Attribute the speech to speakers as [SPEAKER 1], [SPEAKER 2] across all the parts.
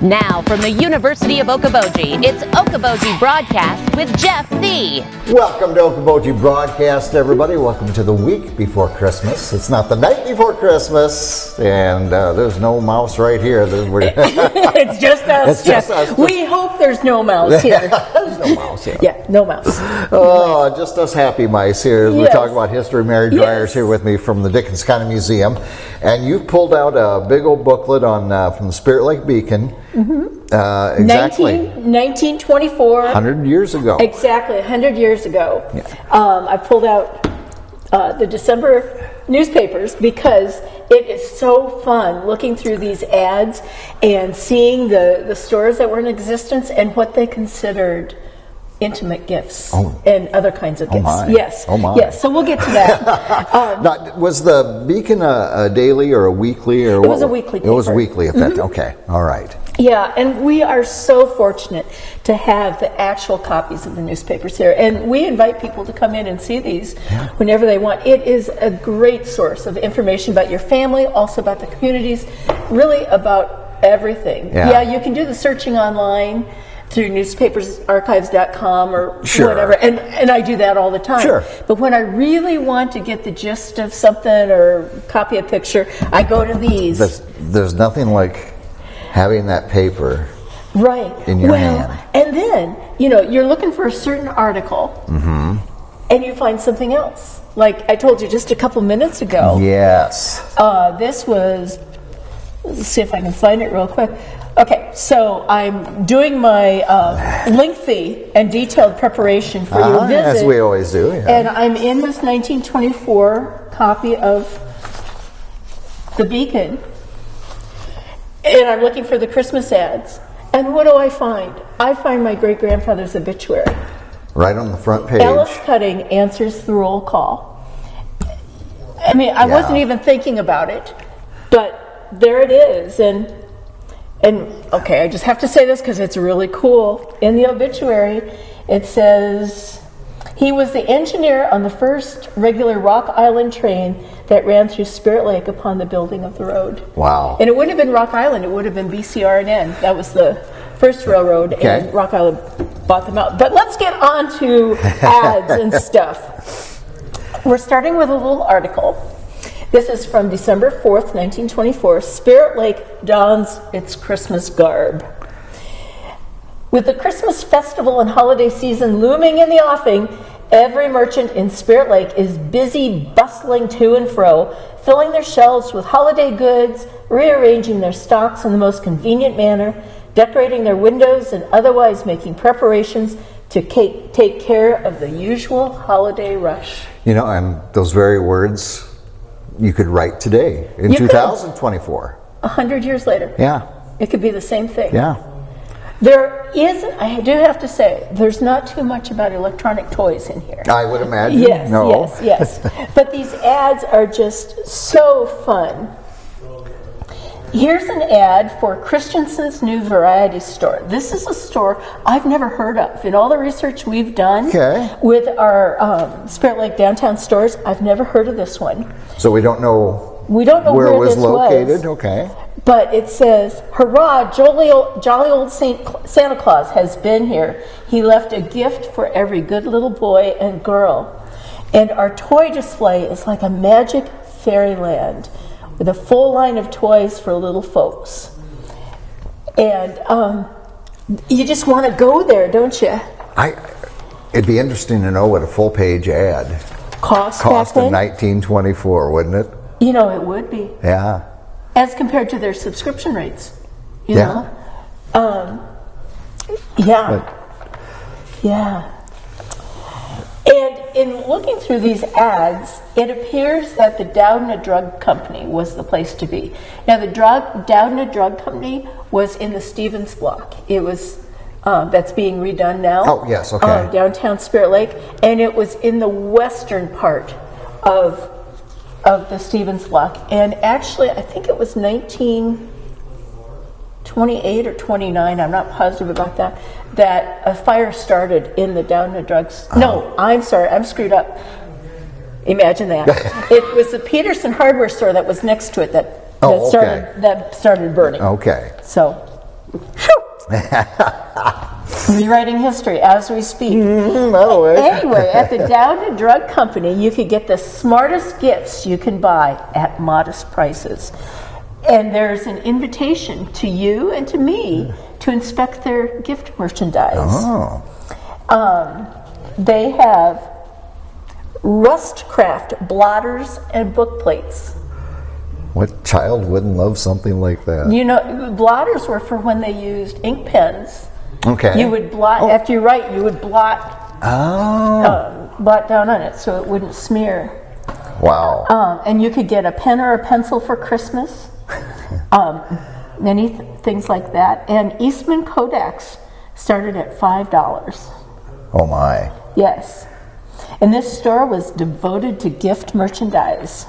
[SPEAKER 1] Now, from the University of Okoboji, it's Okoboji Broadcast with Jeff Thee.
[SPEAKER 2] Welcome to Okoboji Broadcast, everybody. Welcome to the week before Christmas. It's not the night before Christmas, and there's no mouse right here.
[SPEAKER 3] It's just us,
[SPEAKER 2] It's just us.
[SPEAKER 3] We hope there's no mouse here.
[SPEAKER 2] There's no mouse here.
[SPEAKER 3] Yeah, no mouse.
[SPEAKER 2] Oh, just us happy mice here as we
[SPEAKER 3] Yes.
[SPEAKER 2] talk about history. Mary Dryer's here with me from the Dickens County Museum, and you've pulled out a big old booklet on from the Spirit Lake Beacon. Exactly
[SPEAKER 3] 1924.
[SPEAKER 2] 100 years ago.
[SPEAKER 3] Exactly, 100 years ago.
[SPEAKER 2] Yeah.
[SPEAKER 3] I pulled out the December newspapers because it is so fun looking through these ads and seeing the stores that were in existence and what they considered intimate gifts and other kinds of gifts.
[SPEAKER 2] My.
[SPEAKER 3] Yes.
[SPEAKER 2] Oh my.
[SPEAKER 3] Yes. So we'll get to that.
[SPEAKER 2] Now, was the Beacon a daily or a weekly? Or
[SPEAKER 3] It was a weekly
[SPEAKER 2] It was a
[SPEAKER 3] paper.
[SPEAKER 2] weekly at that. Okay. All right.
[SPEAKER 3] Yeah, and we are so fortunate to have the actual copies of the newspapers here. And we invite people to come in and see these whenever they want. It is a great source of information about your family, also about the communities, really about everything. Yeah, you can do the searching online through newspapersarchives.com or whatever, and I do that all the time.
[SPEAKER 2] Sure.
[SPEAKER 3] But when I really want to get the gist of something or copy a picture, I go to these.
[SPEAKER 2] There's nothing like having that paper in your hand.
[SPEAKER 3] And then, you're looking for a certain article, and you find something else. Like I told you just a couple minutes ago.
[SPEAKER 2] Yes.
[SPEAKER 3] This was, let's see if I can find it real quick. Okay, so I'm doing my lengthy and detailed preparation for your visit.
[SPEAKER 2] As we always do. Yeah.
[SPEAKER 3] And I'm in this 1924 copy of The Beacon. And I'm looking for the Christmas ads. And what do I find? I find my great-grandfather's obituary.
[SPEAKER 2] Right on the front page.
[SPEAKER 3] Ellis Cutting answers the roll call. I mean, I wasn't even thinking about it, but there it is. And okay, I just have to say this because it's really cool. In the obituary, it says, he was the engineer on the first regular Rock Island train that ran through Spirit Lake upon the building of the road.
[SPEAKER 2] Wow.
[SPEAKER 3] And it wouldn't have been Rock Island, it would have been BCR&N. That was the first railroad, and Rock Island bought them out. But let's get on to ads and stuff. We're starting with a little article. This is from December 4th, 1924. Spirit Lake dons its Christmas garb. With the Christmas festival and holiday season looming in the offing, every merchant in Spirit Lake is busy bustling to and fro, filling their shelves with holiday goods, rearranging their stocks in the most convenient manner, decorating their windows, and otherwise making preparations to take care of the usual holiday rush.
[SPEAKER 2] And those very words you could write today in 2024.
[SPEAKER 3] 100 years later.
[SPEAKER 2] Yeah.
[SPEAKER 3] It could be the same thing.
[SPEAKER 2] Yeah.
[SPEAKER 3] There is, I do have to say, there's not too much about electronic toys in here.
[SPEAKER 2] I would imagine.
[SPEAKER 3] Yes,
[SPEAKER 2] No.
[SPEAKER 3] yes. But these ads are just so fun. Here's an ad for Christensen's New Variety Store. This is a store I've never heard of. In all the research we've done with our Spirit Lake downtown stores, I've never heard of this one.
[SPEAKER 2] So we don't know
[SPEAKER 3] where
[SPEAKER 2] it was
[SPEAKER 3] this
[SPEAKER 2] located.
[SPEAKER 3] was.
[SPEAKER 2] Okay.
[SPEAKER 3] But it says, hurrah, jolly old Santa Claus has been here. He left a gift for every good little boy and girl. And our toy display is like a magic fairyland with a full line of toys for little folks. And you just want to go there, don't you?
[SPEAKER 2] It'd be interesting to know what a full-page ad
[SPEAKER 3] cost
[SPEAKER 2] in
[SPEAKER 3] back then?
[SPEAKER 2] 1924, wouldn't it?
[SPEAKER 3] It would be.
[SPEAKER 2] Yeah.
[SPEAKER 3] As compared to their subscription rates, you know? Yeah. And in looking through these ads, it appears that the Doudna Drug Company was the place to be. Now, the Doudna Drug Company was in the Stevens Block. It was, that's being redone now.
[SPEAKER 2] Oh, yes, okay.
[SPEAKER 3] Downtown Spirit Lake. And it was in the western part of the Stevens Block. And actually, I think it was 1928 or 29, I'm not positive about that, that a fire started in the Doudna Drugs. No, I'm sorry, I'm screwed up. Imagine that. It was the Peterson hardware store that was next to it that started burning.
[SPEAKER 2] Okay.
[SPEAKER 3] So, Rewriting history as we speak.
[SPEAKER 2] No way.
[SPEAKER 3] Anyway, at the Down & Drug Company, you could get the smartest gifts you can buy at modest prices. And there's an invitation to you and to me to inspect their gift merchandise.
[SPEAKER 2] Oh.
[SPEAKER 3] They have Rustcraft blotters and book plates.
[SPEAKER 2] What child wouldn't love something like that?
[SPEAKER 3] You know, blotters were for when they used ink pens.
[SPEAKER 2] Okay.
[SPEAKER 3] You would blot, after you write, you would blot down on it so it wouldn't smear.
[SPEAKER 2] Wow.
[SPEAKER 3] And you could get a pen or a pencil for Christmas. Many things like that. And Eastman Kodaks started at $5.
[SPEAKER 2] Oh my.
[SPEAKER 3] Yes. And this store was devoted to gift merchandise.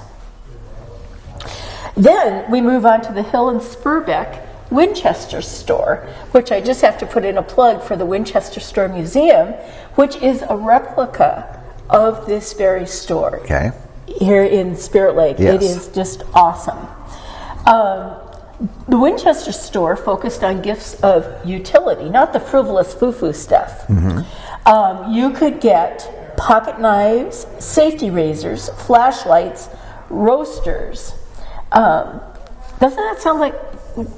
[SPEAKER 3] Then we move on to the Hill and Spurbeck Winchester store, which I just have to put in a plug for the Winchester Store Museum, which is a replica of this very store.
[SPEAKER 2] Okay.
[SPEAKER 3] Here in Spirit Lake.
[SPEAKER 2] Yes.
[SPEAKER 3] It is just awesome. The Winchester store focused on gifts of utility, not the frivolous foo-foo stuff. You could get pocket knives, safety razors, flashlights, roasters. Doesn't that sound like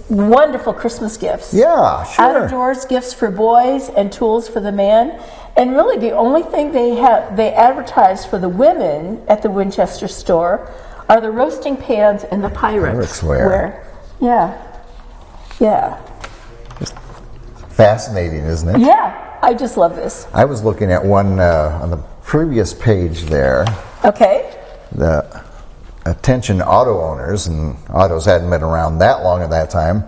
[SPEAKER 3] wonderful Christmas gifts?
[SPEAKER 2] Yeah, sure.
[SPEAKER 3] Out of doors gifts for boys and tools for the man. And really the only thing they advertise for the women at the Winchester store are the roasting pans and the Pyrex ware. Yeah.
[SPEAKER 2] Fascinating, isn't it?
[SPEAKER 3] Yeah, I just love this.
[SPEAKER 2] I was looking at one on the previous page there.
[SPEAKER 3] Okay.
[SPEAKER 2] The attention auto owners, and autos hadn't been around that long at that time.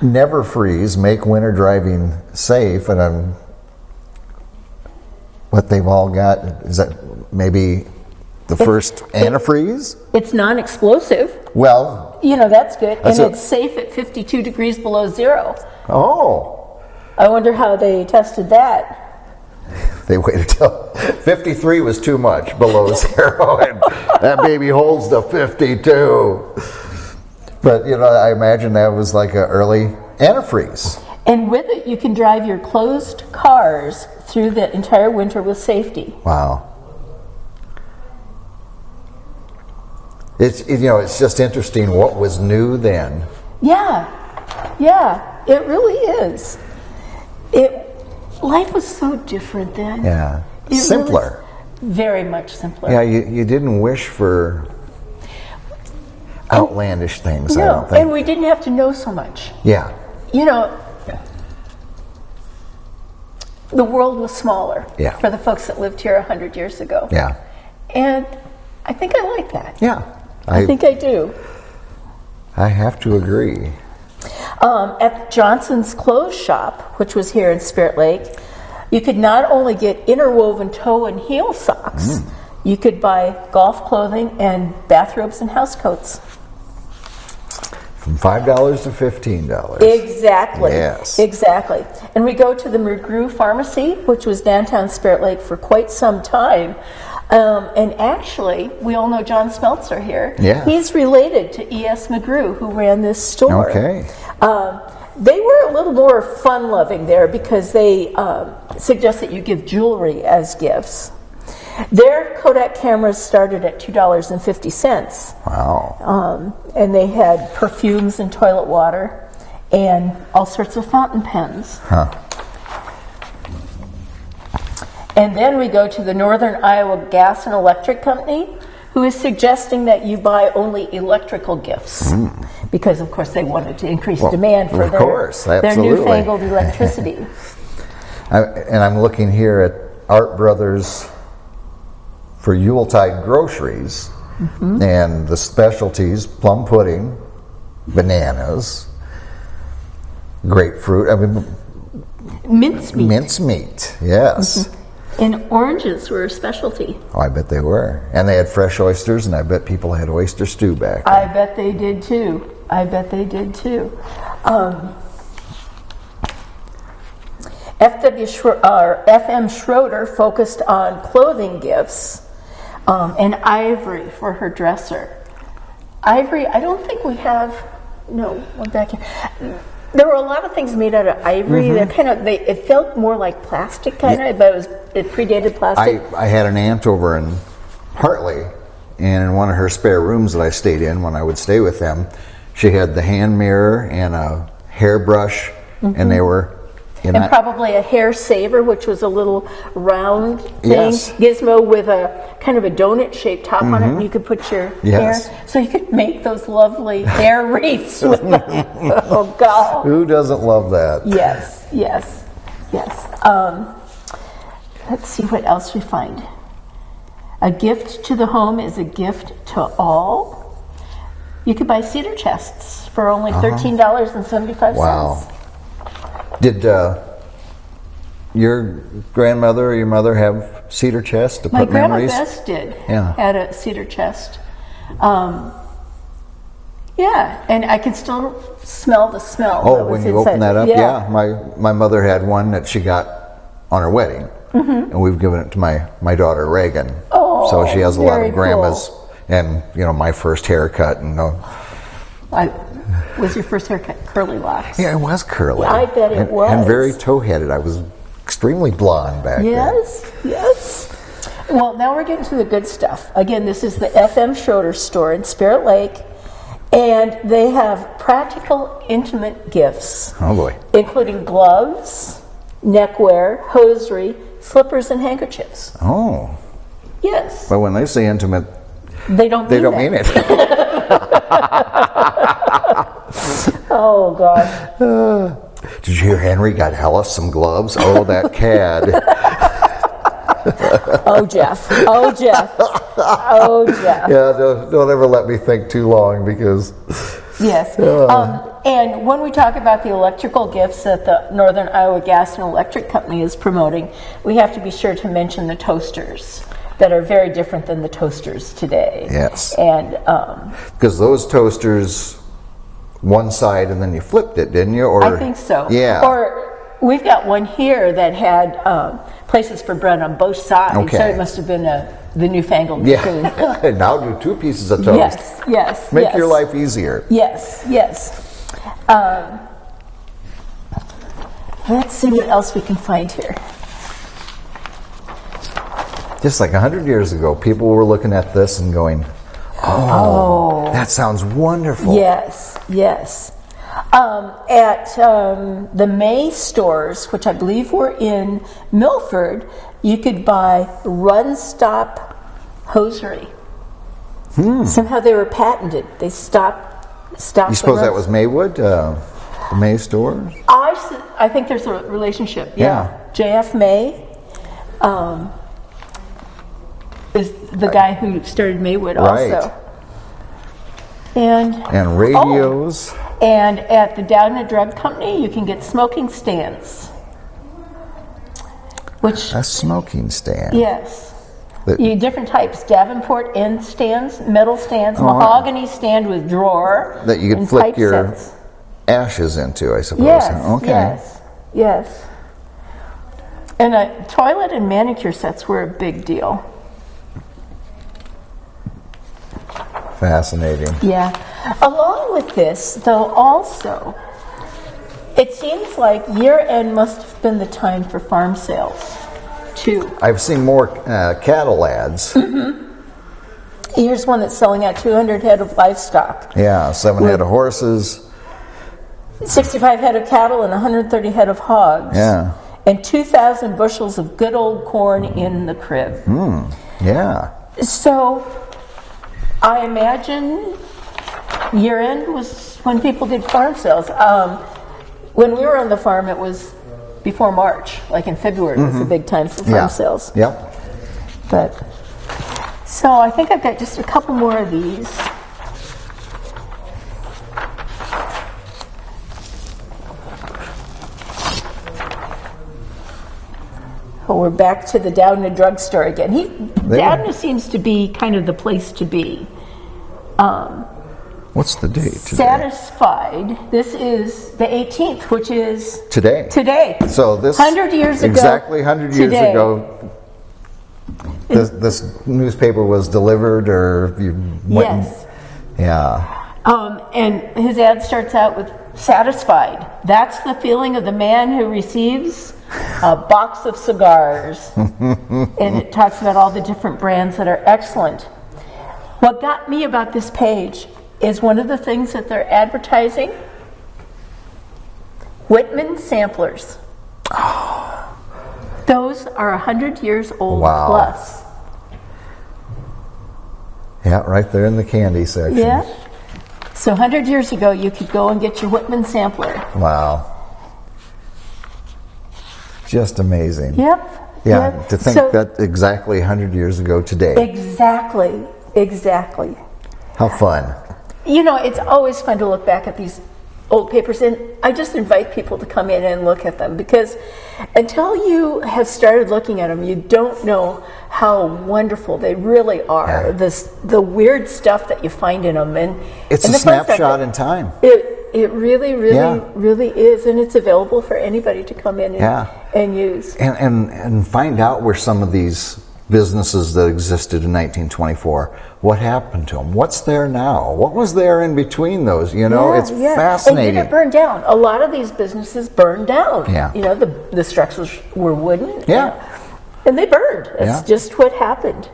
[SPEAKER 2] Never freeze, make winter driving safe, and what they've all got is that maybe the first antifreeze?
[SPEAKER 3] It's non-explosive.
[SPEAKER 2] Well,
[SPEAKER 3] You know, that's good.
[SPEAKER 2] That's
[SPEAKER 3] And it's safe at 52 degrees below zero.
[SPEAKER 2] oh,
[SPEAKER 3] I wonder how they tested that.
[SPEAKER 2] they waited till 53 was too much below zero, and that baby holds to 52. But, you know, I imagine that was like an early antifreeze.
[SPEAKER 3] And with it, you can drive your closed cars through the entire winter with safety.
[SPEAKER 2] Wow. It's just interesting what was new then.
[SPEAKER 3] Yeah, it really is. Life was so different then.
[SPEAKER 2] Yeah.
[SPEAKER 3] It
[SPEAKER 2] Simpler.
[SPEAKER 3] really, very much simpler.
[SPEAKER 2] Yeah, you didn't wish for outlandish things, I
[SPEAKER 3] No,
[SPEAKER 2] don't think.
[SPEAKER 3] and we didn't have to know so much.
[SPEAKER 2] Yeah.
[SPEAKER 3] You know, the world was smaller for the folks that lived here 100 years ago.
[SPEAKER 2] Yeah.
[SPEAKER 3] And I think I like that.
[SPEAKER 2] Yeah.
[SPEAKER 3] I think I do.
[SPEAKER 2] I have to agree.
[SPEAKER 3] At Johnson's Clothes Shop, which was here in Spirit Lake, you could not only get interwoven toe and heel socks, you could buy golf clothing and bathrobes and housecoats.
[SPEAKER 2] From $5 to $15.
[SPEAKER 3] Exactly.
[SPEAKER 2] Yes.
[SPEAKER 3] Exactly. And we go to the McGrew Pharmacy, which was downtown Spirit Lake for quite some time. And actually, we all know John Smeltzer here.
[SPEAKER 2] Yeah.
[SPEAKER 3] He's related to E.S. McGrew, who ran this store.
[SPEAKER 2] Okay.
[SPEAKER 3] They were a little more fun-loving there because they suggest that you give jewelry as gifts. Their Kodak cameras started at $2.50.
[SPEAKER 2] Wow.
[SPEAKER 3] And they had perfumes and toilet water and all sorts of fountain pens.
[SPEAKER 2] Huh.
[SPEAKER 3] And then we go to the Northern Iowa Gas and Electric Company, who is suggesting that you buy only electrical gifts. Because, of course, they wanted to increase demand for their newfangled electricity.
[SPEAKER 2] And I'm looking here at Art Brothers for Yuletide groceries, and the specialties: plum pudding, bananas, grapefruit, mincemeat, yes.
[SPEAKER 3] And oranges were a specialty.
[SPEAKER 2] Oh, I bet they were. And they had fresh oysters, and I bet people had oyster stew back then.
[SPEAKER 3] I bet they did too. F.M. Schroeder focused on clothing gifts and ivory for her dresser. Ivory, I don't think we have, no, one back here. There were a lot of things made out of ivory. They're it felt more like plastic but it predated plastic.
[SPEAKER 2] I had an aunt over in Hartley, and in one of her spare rooms that I stayed in when I would stay with them, she had the hand mirror and a hairbrush, and they were...
[SPEAKER 3] And probably a hair saver, which was a little round thing,
[SPEAKER 2] Yes.
[SPEAKER 3] gizmo with a kind of a donut-shaped top on it, and you could put your
[SPEAKER 2] Yes.
[SPEAKER 3] hair, so you could make those lovely hair wreaths with them. Oh, God.
[SPEAKER 2] Who doesn't love that?
[SPEAKER 3] Yes. Let's see what else we find. A gift to the home is a gift to all. You could buy cedar chests for only $13.75.
[SPEAKER 2] Wow. Did your grandmother or your mother have cedar chests to
[SPEAKER 3] My
[SPEAKER 2] put
[SPEAKER 3] grandma
[SPEAKER 2] memories?
[SPEAKER 3] Bess did.
[SPEAKER 2] Yeah.
[SPEAKER 3] Had a cedar chest. And I can still smell the smell.
[SPEAKER 2] Oh,
[SPEAKER 3] that was
[SPEAKER 2] when you
[SPEAKER 3] inside.
[SPEAKER 2] open that up? Yeah. My mother had one that she got on her wedding, and we've given it to my daughter Reagan.
[SPEAKER 3] Oh,
[SPEAKER 2] so she has a lot
[SPEAKER 3] very
[SPEAKER 2] of grandma's,
[SPEAKER 3] cool.
[SPEAKER 2] and my first haircut and.
[SPEAKER 3] Was your first haircut curly locks?
[SPEAKER 2] Yeah, it was curly.
[SPEAKER 3] I bet it was.
[SPEAKER 2] And very toe-headed. I was extremely blonde back then.
[SPEAKER 3] Yes. Well, now we're getting to the good stuff. Again, this is the FM Schroeder store in Spirit Lake, and they have practical, intimate gifts.
[SPEAKER 2] Oh, boy.
[SPEAKER 3] Including gloves, neckwear, hosiery, slippers, and handkerchiefs.
[SPEAKER 2] Oh.
[SPEAKER 3] Yes.
[SPEAKER 2] But when they say intimate,
[SPEAKER 3] They don't mean
[SPEAKER 2] it.
[SPEAKER 3] Oh, God.
[SPEAKER 2] Did you hear Henry got Hellas some gloves? Oh, that cad.
[SPEAKER 3] Oh, Jeff.
[SPEAKER 2] Yeah, don't ever let me think too long because...
[SPEAKER 3] Yes. And when we talk about the electrical gifts that the Northern Iowa Gas and Electric Company is promoting, we have to be sure to mention the toasters that are very different than the toasters today.
[SPEAKER 2] Yes.
[SPEAKER 3] And
[SPEAKER 2] because those toasters, one side and then you flipped it, didn't you? Or
[SPEAKER 3] I think so.
[SPEAKER 2] Yeah.
[SPEAKER 3] Or we've got one here that had places for bread on both sides.
[SPEAKER 2] Okay.
[SPEAKER 3] So it must have been the newfangled machine.
[SPEAKER 2] Yeah. Now do 2 pieces of toast.
[SPEAKER 3] Yes.
[SPEAKER 2] Make your life easier.
[SPEAKER 3] Yes. Let's see what else we can find here.
[SPEAKER 2] Just like 100 years ago, people were looking at this and going, oh. That sounds wonderful.
[SPEAKER 3] Yes. At the May stores, which I believe were in Milford, you could buy run-stop hosiery. Somehow they were patented. They stopped.
[SPEAKER 2] You suppose that was Maywood, the May stores?
[SPEAKER 3] I think there's a relationship. Yeah. J.F. May is the guy who started Maywood also.
[SPEAKER 2] And radios.
[SPEAKER 3] And at the Down and Drug Company, you can get smoking stands.
[SPEAKER 2] A smoking stand.
[SPEAKER 3] Yes. Different types: Davenport end stands, metal stands, mahogany stand with drawer.
[SPEAKER 2] That you could flip your ashes into, I suppose.
[SPEAKER 3] Yes. And toilet and manicure sets were a big deal.
[SPEAKER 2] Fascinating.
[SPEAKER 3] Yeah. Along with this, though, also, it seems like year-end must have been the time for farm sales, too.
[SPEAKER 2] I've seen more cattle ads.
[SPEAKER 3] Here's one that's selling at 200 head of livestock.
[SPEAKER 2] Yeah, 7 head of horses.
[SPEAKER 3] 65 head of cattle and 130 head of hogs.
[SPEAKER 2] Yeah.
[SPEAKER 3] And 2,000 bushels of good old corn in the crib.
[SPEAKER 2] Yeah.
[SPEAKER 3] So, I imagine year-end was when people did farm sales. When we were on the farm, it was before March, like in February was a big time for farm sales.
[SPEAKER 2] Yep.
[SPEAKER 3] So I think I've got just a couple more of these. Oh, we're back to the Doudna drugstore again. Doudna seems to be kind of the place to be.
[SPEAKER 2] What's the date today?
[SPEAKER 3] Satisfied. This is the 18th, which is
[SPEAKER 2] Today. So this
[SPEAKER 3] 100 years ago.
[SPEAKER 2] Exactly 100 years
[SPEAKER 3] today.
[SPEAKER 2] ago. This newspaper was delivered, or you went?
[SPEAKER 3] Yes.
[SPEAKER 2] Yeah.
[SPEAKER 3] And his ad starts out with satisfied. That's the feeling of the man who receives a box of cigars. And it talks about all the different brands that are excellent. What got me about this page is one of the things that they're advertising, Whitman samplers. Those are 100 years old plus.
[SPEAKER 2] Yeah, right there in the candy section.
[SPEAKER 3] Yeah. So 100 years ago, you could go and get your Whitman sampler.
[SPEAKER 2] Wow. Just amazing.
[SPEAKER 3] Yep.
[SPEAKER 2] Yeah,
[SPEAKER 3] yep.
[SPEAKER 2] to think that exactly 100 years ago today.
[SPEAKER 3] Exactly.
[SPEAKER 2] How fun.
[SPEAKER 3] You know, it's always fun to look back at these old papers, and I just invite people to come in and look at them, because until you have started looking at them, you don't know how wonderful they really are.
[SPEAKER 2] Yeah.
[SPEAKER 3] The weird stuff that you find in them, and
[SPEAKER 2] it's
[SPEAKER 3] and
[SPEAKER 2] a snapshot in time.
[SPEAKER 3] It really is, and it's available for anybody to come in and use.
[SPEAKER 2] And find out where some of these businesses that existed in 1924, what happened to them? What's there now? What was there in between those? You know, it's fascinating.
[SPEAKER 3] And did it burn down? A lot of these businesses burned down.
[SPEAKER 2] Yeah.
[SPEAKER 3] You know, the structures were wooden.
[SPEAKER 2] Yeah.
[SPEAKER 3] And they burned. That's just what happened.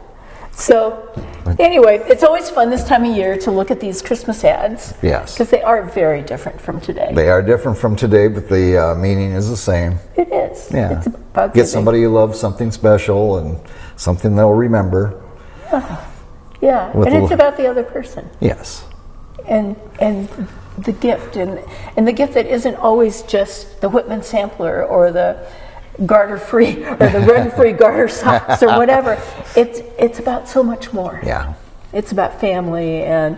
[SPEAKER 3] So, anyway, it's always fun this time of year to look at these Christmas ads.
[SPEAKER 2] Yes.
[SPEAKER 3] Because they are very different from today.
[SPEAKER 2] They are different from today, but the meaning is the same.
[SPEAKER 3] It is.
[SPEAKER 2] Yeah.
[SPEAKER 3] It's about
[SPEAKER 2] Get
[SPEAKER 3] giving.
[SPEAKER 2] somebody you love something special and something they'll remember.
[SPEAKER 3] Yeah. And it's about the other person.
[SPEAKER 2] Yes.
[SPEAKER 3] And the gift, and the gift that isn't always just the Whitman sampler or the garter-free or the run-free garter socks or whatever. It's about so much more.
[SPEAKER 2] Yeah.
[SPEAKER 3] It's about family and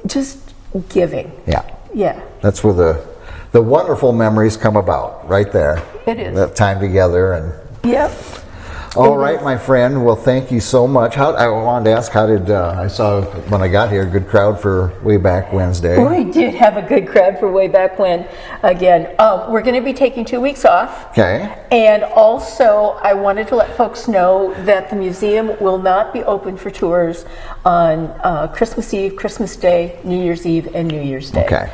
[SPEAKER 3] just giving.
[SPEAKER 2] Yeah.
[SPEAKER 3] Yeah.
[SPEAKER 2] That's where the wonderful memories come about, right there.
[SPEAKER 3] It is.
[SPEAKER 2] That time together. And
[SPEAKER 3] Yep.
[SPEAKER 2] all right, my friend. Well, thank you so much. I wanted to ask, how did I saw when I got here, a good crowd for Way Back Wednesday.
[SPEAKER 3] We did have a good crowd for Way Back When. Again, we're going to be taking 2 weeks off.
[SPEAKER 2] Okay.
[SPEAKER 3] And also, I wanted to let folks know that the museum will not be open for tours on Christmas Eve, Christmas Day, New Year's Eve, and New Year's Day.
[SPEAKER 2] Okay.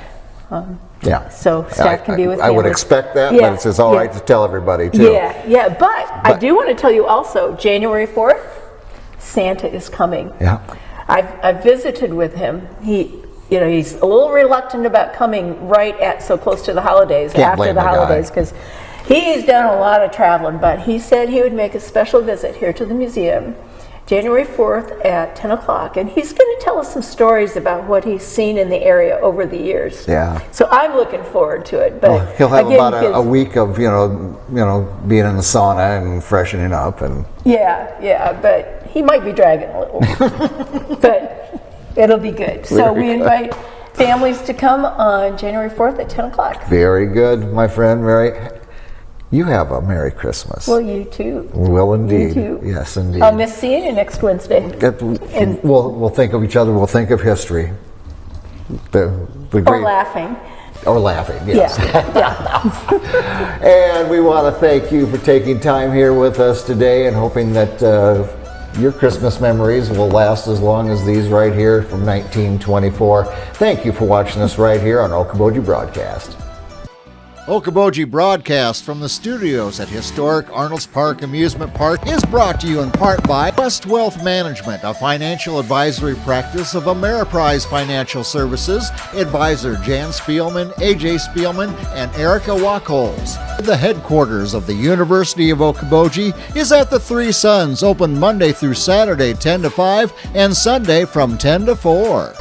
[SPEAKER 2] Yeah.
[SPEAKER 3] So staff can be with
[SPEAKER 2] I would
[SPEAKER 3] families.
[SPEAKER 2] expect that,
[SPEAKER 3] Yeah,
[SPEAKER 2] but it's all right to tell everybody too.
[SPEAKER 3] Yeah. But I do want to tell you also, January 4th, Santa is coming.
[SPEAKER 2] Yeah.
[SPEAKER 3] I've visited with him. He's a little reluctant about coming right at so close to the holidays,
[SPEAKER 2] Can't
[SPEAKER 3] after
[SPEAKER 2] blame
[SPEAKER 3] the
[SPEAKER 2] the guy.
[SPEAKER 3] holidays, because he's done a lot of traveling. But he said he would make a special visit here to the museum, January 4th at 10 o'clock, and he's going to tell us some stories about what he's seen in the area over the years.
[SPEAKER 2] Yeah.
[SPEAKER 3] So I'm looking forward to it. But
[SPEAKER 2] Well, he'll have
[SPEAKER 3] again,
[SPEAKER 2] about a week of being in the sauna and freshening up and.
[SPEAKER 3] Yeah, but he might be dragging a little. But it'll be good. So we invite families to come on January 4th at 10 o'clock.
[SPEAKER 2] Very good, my friend. You have a Merry Christmas.
[SPEAKER 3] Well, you too.
[SPEAKER 2] Will indeed.
[SPEAKER 3] You too.
[SPEAKER 2] Yes, indeed.
[SPEAKER 3] I'll miss seeing you next Wednesday.
[SPEAKER 2] We'll think of each other. We'll think of history. The
[SPEAKER 3] Or
[SPEAKER 2] great,
[SPEAKER 3] laughing.
[SPEAKER 2] Or laughing, yes.
[SPEAKER 3] Yeah.
[SPEAKER 2] And we want to thank you for taking time here with us today, and hoping that your Christmas memories will last as long as these right here from 1924. Thank you for watching us right here on Okoboji Broadcast. Okoboji Broadcast from the studios at historic Arnold's Park Amusement Park is brought to you in part by West Wealth Management, a financial advisory practice of Ameriprise Financial Services. Advisor Jan Spielman, AJ Spielman, and Erica Wachholz. The headquarters of the University of Okoboji is at the Three Sons, open Monday through Saturday 10 to 5 and Sunday from 10 to 4.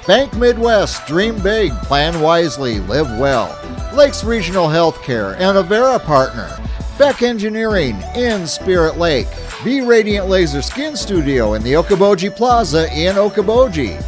[SPEAKER 2] Bank Midwest, dream big, plan wisely, live well. Lakes Regional Healthcare and Avera Partner. Beck Engineering in Spirit Lake. Be Radiant Laser Skin Studio in the Okoboji Plaza in Okoboji.